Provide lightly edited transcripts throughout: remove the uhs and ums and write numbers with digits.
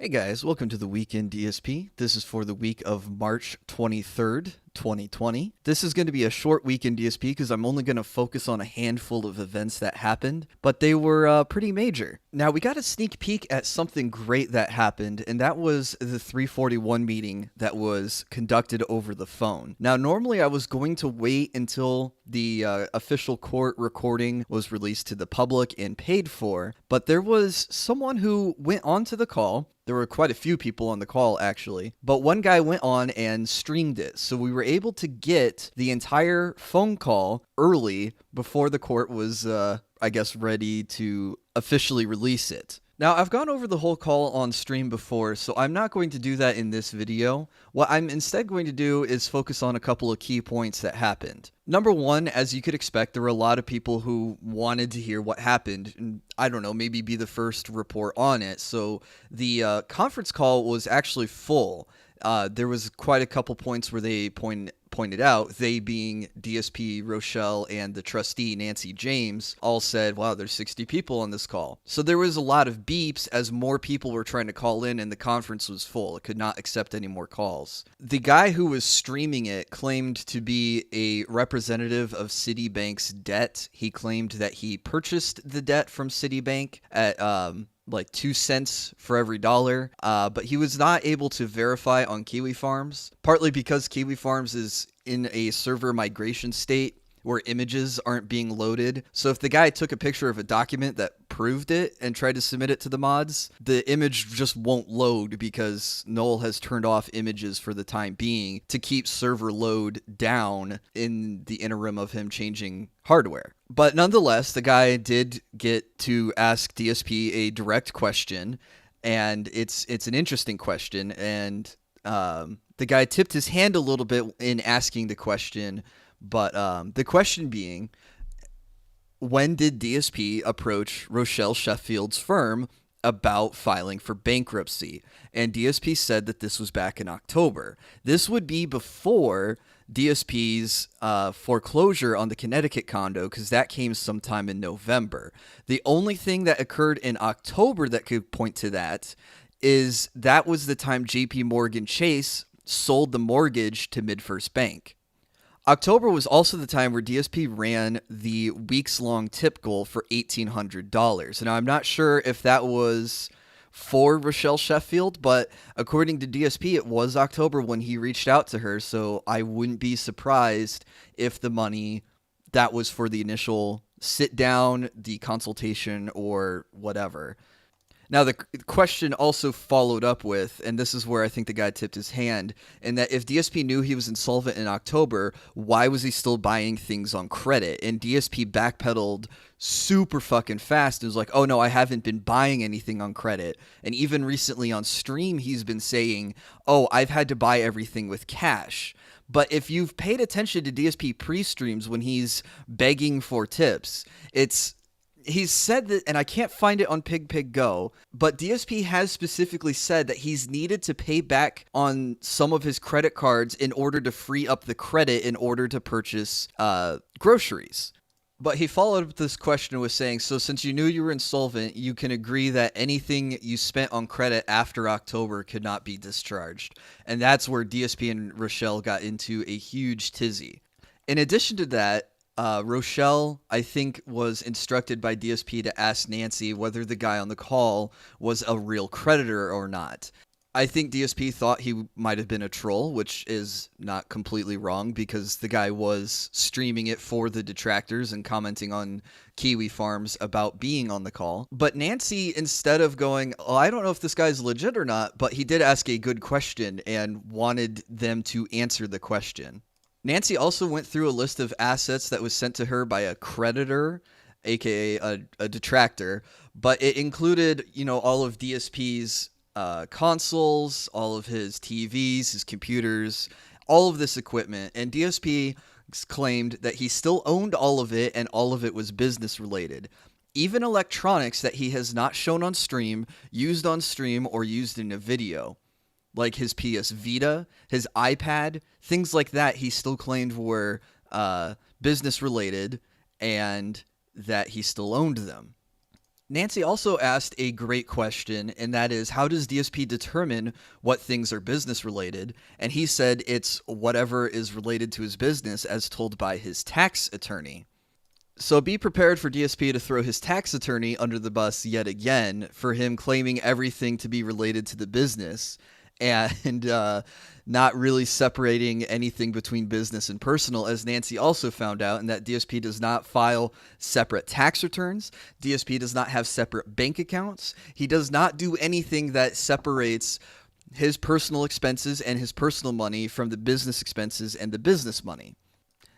Hey guys, welcome to the Weekend DSP. This is for the week of March 23rd, 2020. This is going to be a short weekend DSP because I'm only going to focus on a handful of events that happened, but they were pretty major. Now, we got a sneak peek at something great that happened, and that was the 341 meeting that was conducted over the phone. Now, normally I was going to wait until the official court recording was released to the public and paid for, but there was someone who went onto the call. There were quite a few people on the call, actually, but one guy went on and streamed it. So we were able to get the entire phone call early before the court was, ready to officially release it. Now, I've gone over the whole call on stream before, so I'm not going to do that in this video. What I'm instead going to do is focus on a couple of key points that happened. Number one, as you could expect, there were a lot of people who wanted to hear what happened, and I don't know, maybe be the first report on it. So the conference call was actually full. There was quite a couple points where they pointed out, they being DSP, Rochelle, and the trustee, Nancy James, all said, wow, there's 60 people on this call. So there was a lot of beeps as more people were trying to call in and the conference was full. It could not accept any more calls. The guy who was streaming it claimed to be a representative of Citibank's debt. He claimed that he purchased the debt from Citibank at like 2 cents for every dollar, but he was not able to verify on Kiwi Farms, partly because Kiwi Farms is in a server migration state where images aren't being loaded. So if the guy took a picture of a document that proved it and tried to submit it to the mods, the image just won't load because Noel has turned off images for the time being to keep server load down in the interim of him changing hardware. But nonetheless, the guy did get to ask DSP a direct question, and it's an interesting question, and the guy tipped his hand a little bit in asking the question. But the question being, when did DSP approach Rochelle Sheffield's firm about filing for bankruptcy? And DSP said that this was back in October. This would be before DSP's foreclosure on the Connecticut condo, because that came sometime in November. The only thing that occurred in October that could point to that is that was the time JP Morgan Chase sold the mortgage to MidFirst Bank. October was also the time where DSP ran the weeks-long tip goal for $1,800. Now, I'm not sure if that was for Rochelle Sheffield, but according to DSP, it was October when he reached out to her, so I wouldn't be surprised if the money that was for the initial sit-down, the consultation, or whatever. Now, the question also followed up with, and this is where I think the guy tipped his hand, and that if DSP knew he was insolvent in October, why was he still buying things on credit? And DSP backpedaled super fucking fast and was like, oh no, I haven't been buying anything on credit. And even recently on stream, he's been saying, oh, I've had to buy everything with cash. But if you've paid attention to DSP pre-streams when he's begging for tips, he's said that, and I can't find it on Pig Go, but DSP has specifically said that he's needed to pay back on some of his credit cards in order to free up the credit in order to purchase groceries. But he followed up this question with saying, so since you knew you were insolvent, you can agree that anything you spent on credit after October could not be discharged. And that's where DSP and Rochelle got into a huge tizzy. In addition to that, Rochelle, I think, was instructed by DSP to ask Nancy whether the guy on the call was a real creditor or not. I think DSP thought he might have been a troll, which is not completely wrong because the guy was streaming it for the detractors and commenting on Kiwi Farms about being on the call. But Nancy, instead of going, oh, I don't know if this guy's legit or not, but he did ask a good question and wanted them to answer the question. Nancy also went through a list of assets that was sent to her by a creditor, aka a detractor, but it included, all of DSP's consoles, all of his TVs, his computers, all of this equipment, and DSP claimed that he still owned all of it and all of it was business related. Even electronics that he has not shown on stream, used on stream, or used in a video. Like his PS Vita, his iPad, things like that he still claimed were business related and that he still owned them. Nancy also asked a great question, and that is, how does DSP determine what things are business related? And he said it's whatever is related to his business as told by his tax attorney. So be prepared for DSP to throw his tax attorney under the bus yet again for him claiming everything to be related to the business and not really separating anything between business and personal, as Nancy also found out, and that DSP does not file separate tax returns. DSP does not have separate bank accounts. He does not do anything that separates his personal expenses and his personal money from the business expenses and the business money.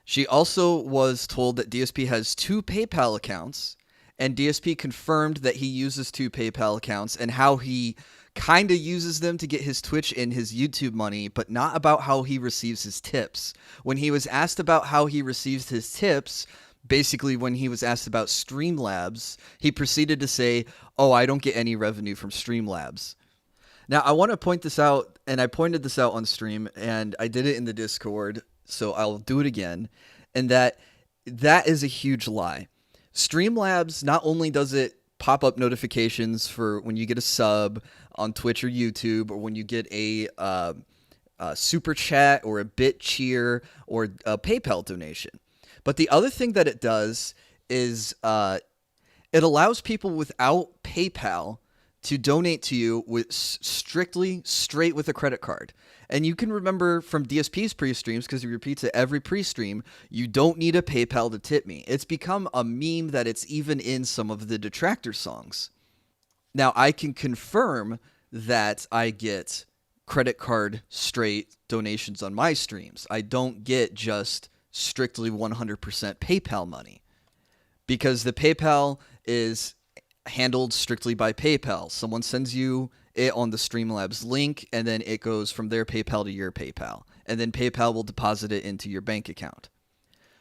She also was told that DSP has 2 PayPal accounts, and DSP confirmed that he uses 2 PayPal accounts and how he kind of uses them to get his Twitch and his YouTube money, but not about how he receives his tips. When he was asked about how he receives his tips, basically when he was asked about Streamlabs, he proceeded to say, "Oh, I don't get any revenue from Streamlabs." Now, I want to point this out, and I pointed this out on stream, and I did it in the Discord, so I'll do it again, and that is a huge lie. Streamlabs, not only does it pop up notifications for when you get a sub on Twitch or YouTube, or when you get a super chat or a bit cheer or a PayPal donation, but the other thing that it does is it allows people without PayPal to donate to you with strictly straight with a credit card. And you can remember from DSP's pre-streams, because he repeats it every pre-stream, you don't need a PayPal to tip me. It's become a meme that it's even in some of the Detractor songs. Now, I can confirm that I get credit card straight donations on my streams. I don't get just strictly 100% PayPal money, because the PayPal is handled strictly by PayPal. Someone sends you it on the Streamlabs link, and then it goes from their PayPal to your PayPal, and then PayPal will deposit it into your bank account.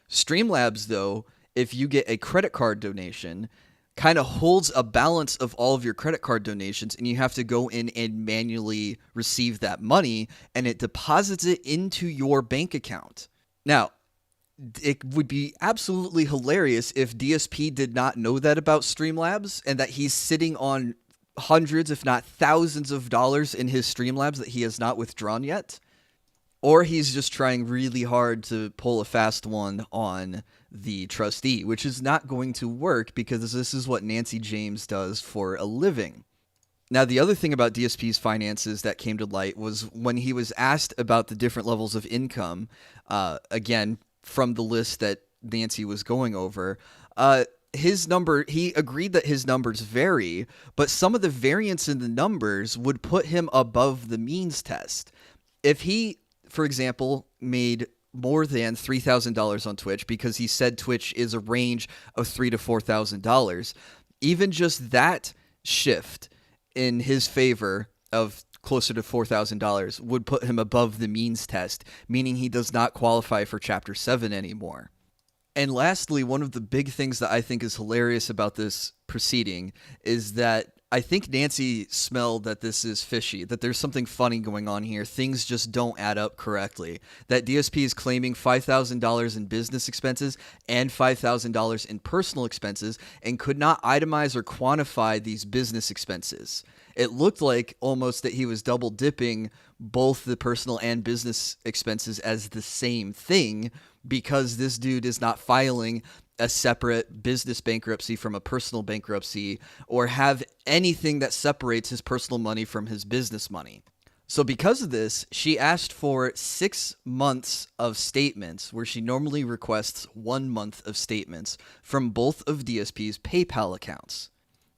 Streamlabs, though, if you get a credit card donation, kind of holds a balance of all of your credit card donations, and you have to go in and manually receive that money, and it deposits it into your bank account. Now, it would be absolutely hilarious if DSP did not know that about Streamlabs, and that he's sitting on hundreds, if not thousands of dollars in his Streamlabs that he has not withdrawn yet. Or he's just trying really hard to pull a fast one on the trustee, which is not going to work because this is what Nancy James does for a living. Now, the other thing about DSP's finances that came to light was when he was asked about the different levels of income, again, from the list that Nancy was going over, his number, he agreed that his numbers vary, but some of the variance in the numbers would put him above the means test. If he, for example, made more than $3,000 on Twitch, because he said Twitch is a range of $3,000 to $4,000, even just that shift in his favor of closer to $4,000 would put him above the means test, meaning he does not qualify for Chapter 7 anymore. And lastly, one of the big things that I think is hilarious about this proceeding is that I think Nancy smelled that this is fishy, that there's something funny going on here. Things just don't add up correctly. That DSP is claiming $5,000 in business expenses and $5,000 in personal expenses and could not itemize or quantify these business expenses. It looked like almost that he was double dipping both the personal and business expenses as the same thing, because this dude is not filing a separate business bankruptcy from a personal bankruptcy or have anything that separates his personal money from his business money. So because of this, she asked for 6 months of statements, where she normally requests 1 month of statements from both of DSP's PayPal accounts.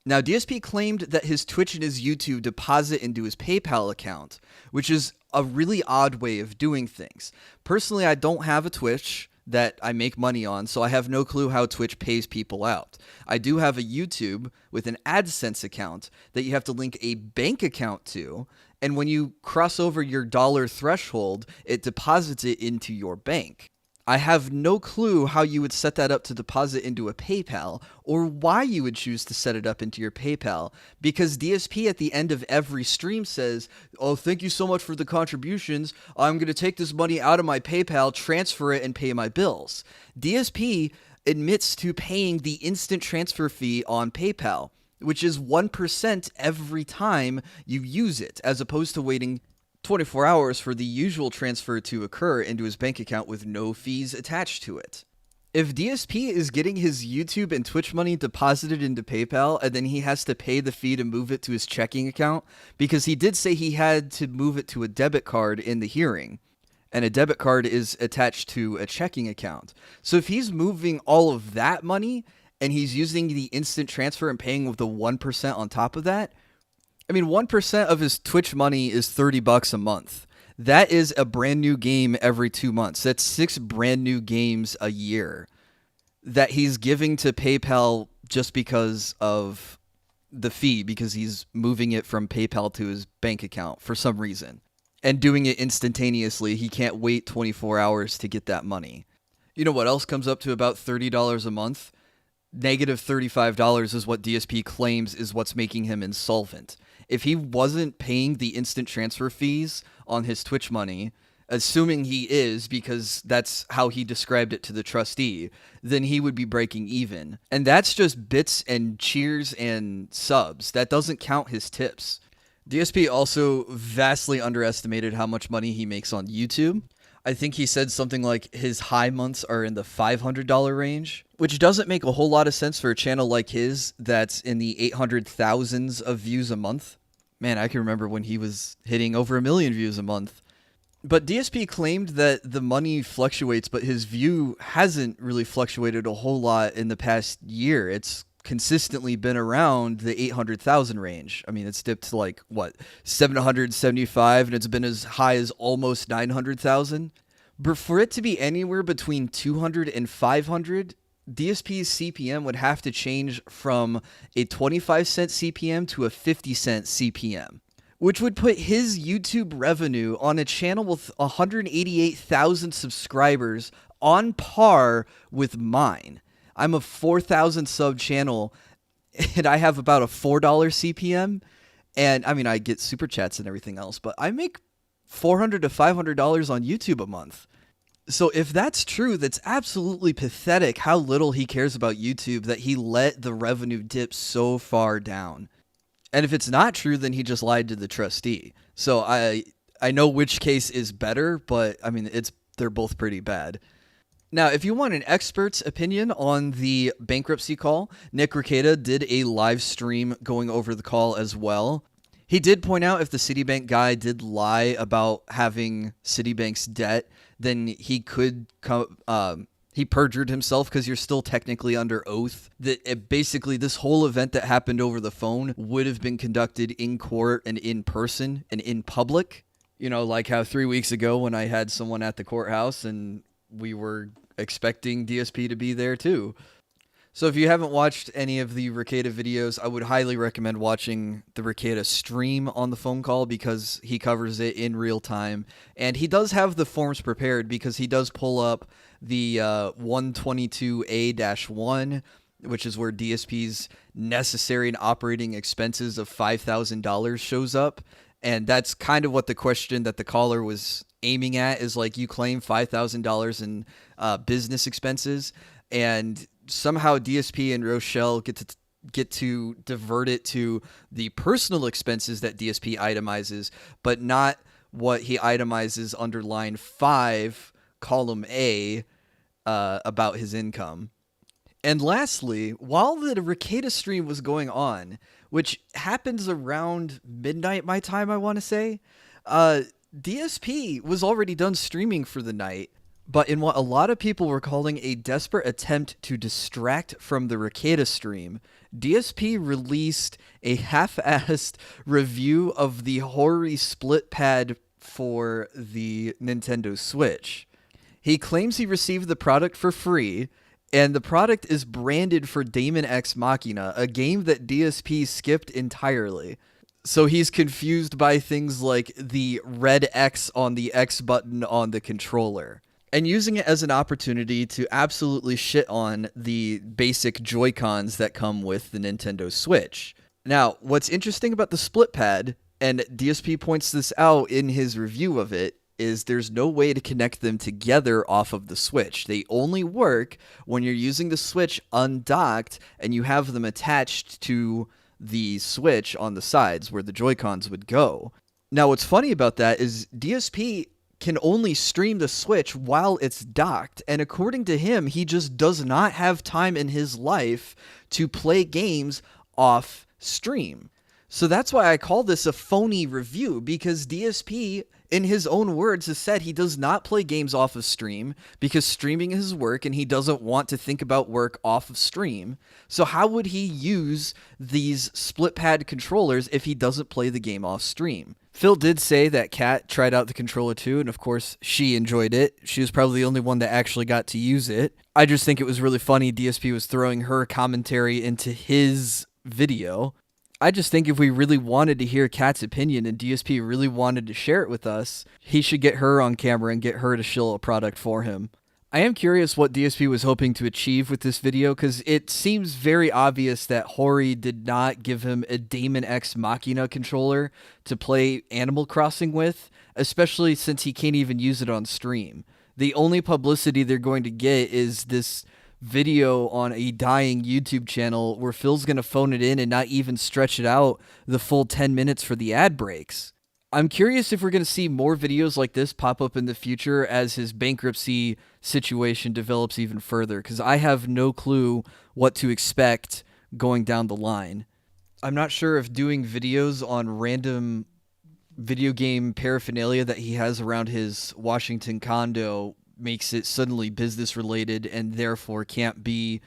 Now, DSP claimed that his Twitch and his YouTube deposit into his PayPal account, which is a really odd way of doing things. Personally, I don't have a Twitch that I make money on, so I have no clue how Twitch pays people out. I do have a YouTube with an AdSense account that you have to link a bank account to, and when you cross over your dollar threshold, it deposits it into your bank. I have no clue how you would set that up to deposit into a PayPal, or why you would choose to set it up into your PayPal, because DSP at the end of every stream says, "Oh, thank you so much for the contributions. I'm going to take this money out of my PayPal, transfer it, and pay my bills." DSP admits to paying the instant transfer fee on PayPal, which is 1% every time you use it, as opposed to waiting 24 hours for the usual transfer to occur into his bank account with no fees attached to it. If DSP is getting his YouTube and Twitch money deposited into PayPal and then he has to pay the fee to move it to his checking account, because he did say he had to move it to a debit card in the hearing, and a debit card is attached to a checking account. So if he's moving all of that money and he's using the instant transfer and paying with the 1% on top of that, I mean, 1% of his Twitch money is $30 a month. That is a brand new game every 2 months. That's 6 brand new games a year that he's giving to PayPal just because of the fee, because he's moving it from PayPal to his bank account for some reason and doing it instantaneously. He can't wait 24 hours to get that money. You know what else comes up to about $30 a month? Negative $35 is what DSP claims is what's making him insolvent. If he wasn't paying the instant transfer fees on his Twitch money, assuming he is, because that's how he described it to the trustee, then he would be breaking even. And that's just bits and cheers and subs. That doesn't count his tips. DSP also vastly underestimated how much money he makes on YouTube. I think he said something like his high months are in the $500 range, which doesn't make a whole lot of sense for a channel like his that's in the 800,000s of views a month. Man, I can remember when he was hitting over 1 million views a month. But DSP claimed that the money fluctuates, but his view hasn't really fluctuated a whole lot in the past year. It's consistently been around the 800,000 range. I mean, it's dipped to like, 775, and it's been as high as almost 900,000. But for it to be anywhere between 200 and 500, DSP's CPM would have to change from a 25-cent CPM to a 50-cent CPM, which would put his YouTube revenue on a channel with 188,000 subscribers on par with mine. I'm a 4,000 sub channel, and I have about a $4 CPM, and I mean, I get super chats and everything else, but I make $400 to $500 on YouTube a month. So if that's true, that's absolutely pathetic how little he cares about YouTube, that he let the revenue dip so far down. And if it's not true, then he just lied to the trustee. So I know which case is better, but I mean, they're both pretty bad. Now, if you want an expert's opinion on the bankruptcy call, Nick Rekieta did a live stream going over the call as well. He did point out if the Citibank guy did lie about having Citibank's debt, then he could he perjured himself because you're still technically under oath. That basically this whole event that happened over the phone would have been conducted in court and in person and in public. You know, like how 3 weeks ago when I had someone at the courthouse and we were expecting DSP to be there too. So if you haven't watched any of the Rekieta videos, I would highly recommend watching the Rekieta stream on the phone call because he covers it in real time. And he does have the forms prepared because he does pull up the 122A-1, which is where DSP's necessary and operating expenses of $5,000 shows up. And that's kind of what the question that the caller was aiming at is like, you claim $5,000 in business expenses, and somehow DSP and Rochelle get to divert it to the personal expenses that DSP itemizes, but not what he itemizes under line 5, column A, about his income. And lastly, while the Rekieta stream was going on, which happens around midnight my time, I want to say, DSP was already done streaming for the night, but in what a lot of people were calling a desperate attempt to distract from the Rekieta stream, DSP released a half-assed review of the Hori split pad for the Nintendo Switch. He claims he received the product for free, and the product is branded for Daemon X Machina, a game that DSP skipped entirely. So he's confused by things like the red X on the X button on the controller, and using it as an opportunity to absolutely shit on the basic Joy-Cons that come with the Nintendo Switch. Now, what's interesting about the split pad, and DSP points this out in his review of it, is there's no way to connect them together off of the Switch. They only work when you're using the Switch undocked and you have them attached to the Switch on the sides where the Joy-Cons would go. Now, what's funny about that is DSP can only stream the Switch while it's docked, and according to him, he just does not have time in his life to play games off stream. So that's why I call this a phony review, because DSP, in his own words, has said he does not play games off of stream because streaming is his work and he doesn't want to think about work off of stream. So how would he use these split pad controllers if he doesn't play the game off stream? Phil did say that Kat tried out the controller too, and of course she enjoyed it. She was probably the only one that actually got to use it. I just think it was really funny DSP was throwing her commentary into his video. I just think if we really wanted to hear Kat's opinion and DSP really wanted to share it with us, he should get her on camera and get her to shill a product for him. I am curious what DSP was hoping to achieve with this video, because it seems very obvious that Hori did not give him a Daemon X Machina controller to play Animal Crossing with, especially since he can't even use it on stream. The only publicity they're going to get is this video on a dying YouTube channel where Phil's going to phone it in and not even stretch it out the full 10 minutes for the ad breaks. I'm curious if we're going to see more videos like this pop up in the future as his bankruptcy situation develops even further, because I have no clue what to expect going down the line. I'm not sure if doing videos on random video game paraphernalia that he has around his Washington condo makes it suddenly business related and therefore can't be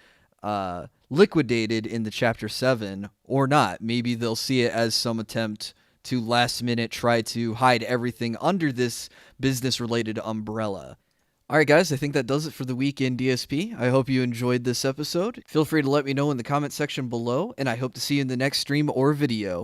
liquidated in the Chapter 7 or not. Maybe they'll see it as some attempt to last minute try to hide everything under this business related umbrella. Alright guys, I think that does it for the week in DSP. I hope you enjoyed this episode. Feel free to let me know in the comment section below, and I hope to see you in the next stream or video.